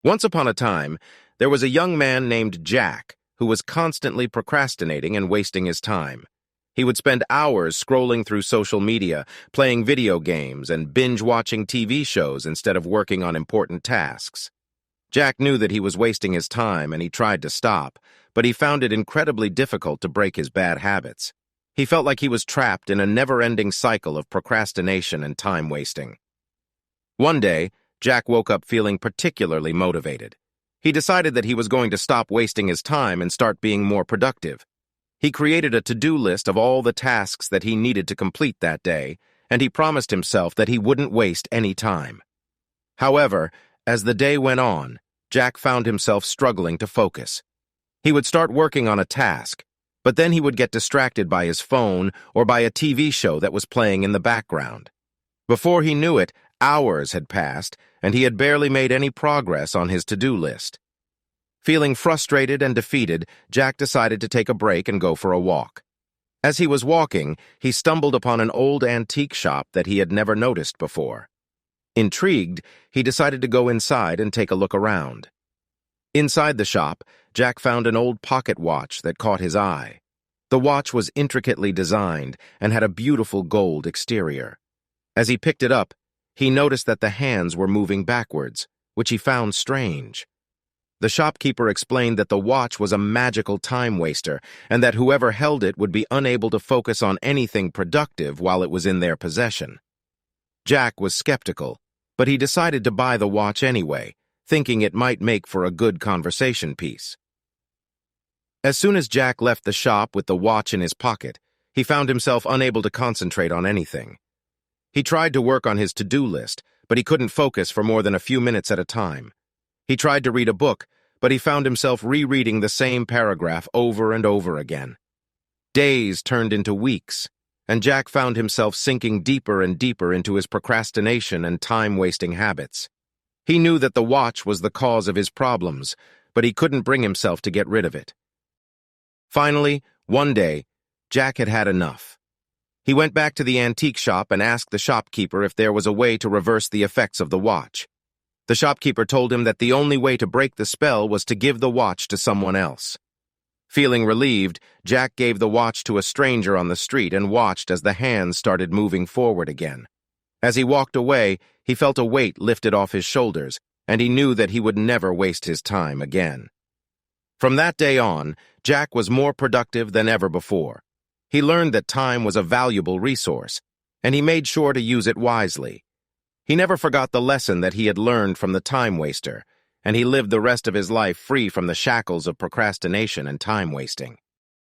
Once upon a time, there was a young man named Jack who was constantly procrastinating and wasting his time. He would spend hours scrolling through social media, playing video games, and binge-watching TV shows instead of working on important tasks. Jack knew that he was wasting his time and he tried to stop, but he found it incredibly difficult to break his bad habits. He felt like he was trapped in a never-ending cycle of procrastination and time wasting. One day, Jack woke up feeling particularly motivated. He decided that he was going to stop wasting his time and start being more productive. He created a to-do list of all the tasks that he needed to complete that day, and he promised himself that he wouldn't waste any time. However, as the day went on, Jack found himself struggling to focus. He would start working on a task, but then he would get distracted by his phone or by a TV show that was playing in the background. Before he knew it, hours had passed, and he had barely made any progress on his to-do list. Feeling frustrated and defeated, Jack decided to take a break and go for a walk. As he was walking, he stumbled upon an old antique shop that he had never noticed before. Intrigued, he decided to go inside and take a look around. Inside the shop, Jack found an old pocket watch that caught his eye. The watch was intricately designed and had a beautiful gold exterior. As he picked it up, he noticed that the hands were moving backwards, which he found strange. The shopkeeper explained that the watch was a magical time waster and that whoever held it would be unable to focus on anything productive while it was in their possession. Jack was skeptical, but he decided to buy the watch anyway, thinking it might make for a good conversation piece. As soon as Jack left the shop with the watch in his pocket, he found himself unable to concentrate on anything. He tried to work on his to-do list, but he couldn't focus for more than a few minutes at a time. He tried to read a book, but he found himself rereading the same paragraph over and over again. Days turned into weeks, and Jack found himself sinking deeper and deeper into his procrastination and time-wasting habits. He knew that the watch was the cause of his problems, but he couldn't bring himself to get rid of it. Finally, one day, Jack had had enough. He went back to the antique shop and asked the shopkeeper if there was a way to reverse the effects of the watch. The shopkeeper told him that the only way to break the spell was to give the watch to someone else. Feeling relieved, Jack gave the watch to a stranger on the street and watched as the hands started moving forward again. As he walked away, he felt a weight lifted off his shoulders, and he knew that he would never waste his time again. From that day on, Jack was more productive than ever before. He learned that time was a valuable resource, and he made sure to use it wisely. He never forgot the lesson that he had learned from the time waster, and he lived the rest of his life free from the shackles of procrastination and time wasting.